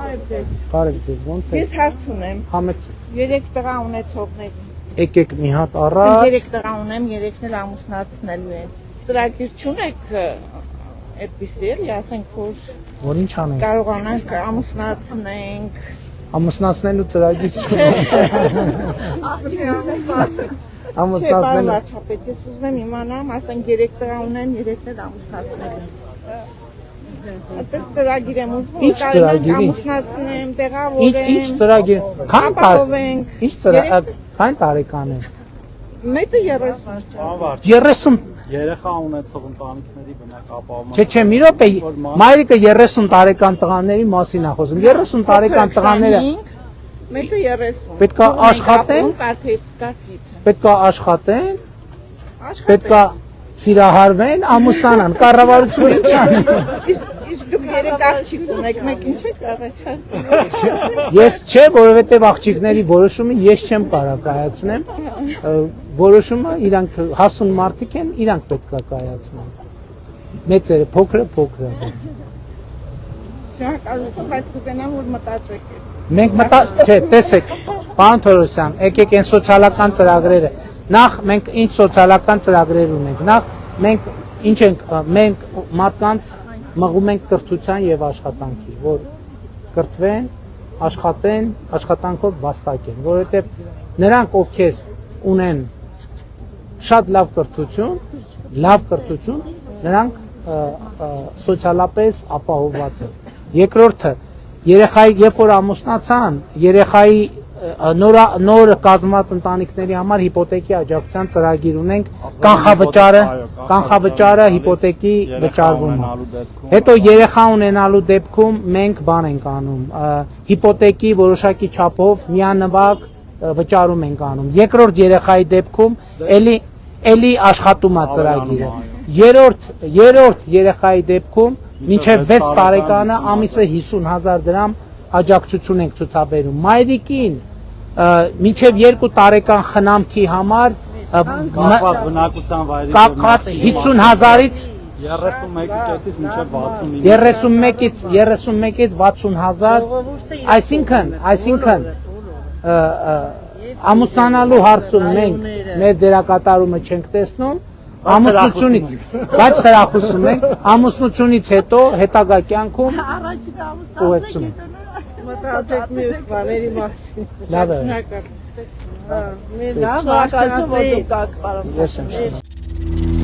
Բարև ձեզ, ոնց եք։ Ես հարց ունեմ։ Համեցեք։ 3 տղա ունեցողների։ Եկեք մի հատ առաջ։ 3 տղա ունեմ, 3-ն էլ ամուսնացնելու են։ Ծրագիր չունեք այդպիսի էլի, ասենք որ ինչ անենք։ Կարողանանք ամուսնացնենք։ Ամուսնացնելու ծրագիր չունենք։ Ամուսնացնելու։ Վարչապետ, ես ուզում եմ իմանամ, ասենք 3 տղա ունեմ, 3-ն էլ ամուսնացնելու են։ Այդպես ծրագիր եմ ուզում, Ինչ ծրագիր։ ամուսնացնեմ, տեղավորեմ։ Ինչ ծրագիր։ Քան տարեկան է։ Մեծը 30 Երեխա ունեցող ընտանիքների բնակ ապահովում։ Չէ, մի րոպե, մայրիկը 30 տարեկան տղաների մասին է խոսում։ 30 տարեկան տղաները մեծը 30։ Պետք է աշխատեն, պետք է աշխատեն, պետք է սիրահարվեն, ամուսնանան, կառավարությունը ինչ անի։ Իսկ դուք 3 աղջիկ ունեք, մեկին չեք առաջան։ Ես չէ, որովհետև աղջիկների որոշումը ես չեմ կարող կայացնեմ, որոշումը իրանք հասուն մարդիկ են, իրանք պետք է կայացնեն։ Մեծերը, փոքրը։ Շնորհակալություն, բայց կուզենամ որ մտածեք։ Մենք չէ, տեսեք, պարոն Թորոսյան, եկեք այն սոցիալական ծրագրերը։ Նախ մենք ինչ սոցիալական ծրագրեր ունենք։ Նախ մենք ինչ ենք, մենք մարդկանց մղում ենք կրթության եւ աշխատանքի, որ կրթվեն, աշխատեն, աշխատանքով վաստակեն, որովհետեւ նրանք ովքեր ունեն շատ լավ կրթություն, նրանք սոցիալապես ապահովված են։ Երկրորդը, երեխայի, երբ որ ամուսնացան, երեխայի նոր կազմված ընտանիքների համար հիպոթեկի աջակցության ծրագիր ունենք, կանխավճարը հիպոթեկի վճարվում է։ Հետո երեխա ունենալու դեպքում մենք բան ենք անում, հիպոթեկի որոշակի չափով միանվագ վճարում ենք անում։ Երկրորդ երեխայի դեպքում էլի աշխատում է ծրագիրը։ Երրորդ երեխայի դեպքում մինչև 6 տարեկանը ամիսը 50,000 դրամ աջակցություն ենք ցուցաբերում։ Մայրիկին մինչև 2 տարեկան խնամքի համար կապված բնակության վայրի կապված 50,000-ից 31.5-ից մինչև 61-ից 60,000, այսինքն ամուսնանալու հարցում մենք մեր դերակատարումը չենք տեսնում, ամուսնությունից, բայց խրախուսում ենք, ամուսնությունից հետո հետագա կյանքում ուղեկցում ենք։ Մտածեք մյուս բաների մասին։ Լավ է։ Լավ, շնորհակալություն, որ դուք կաք, պարոն։ Ես եմ շնորհակալ։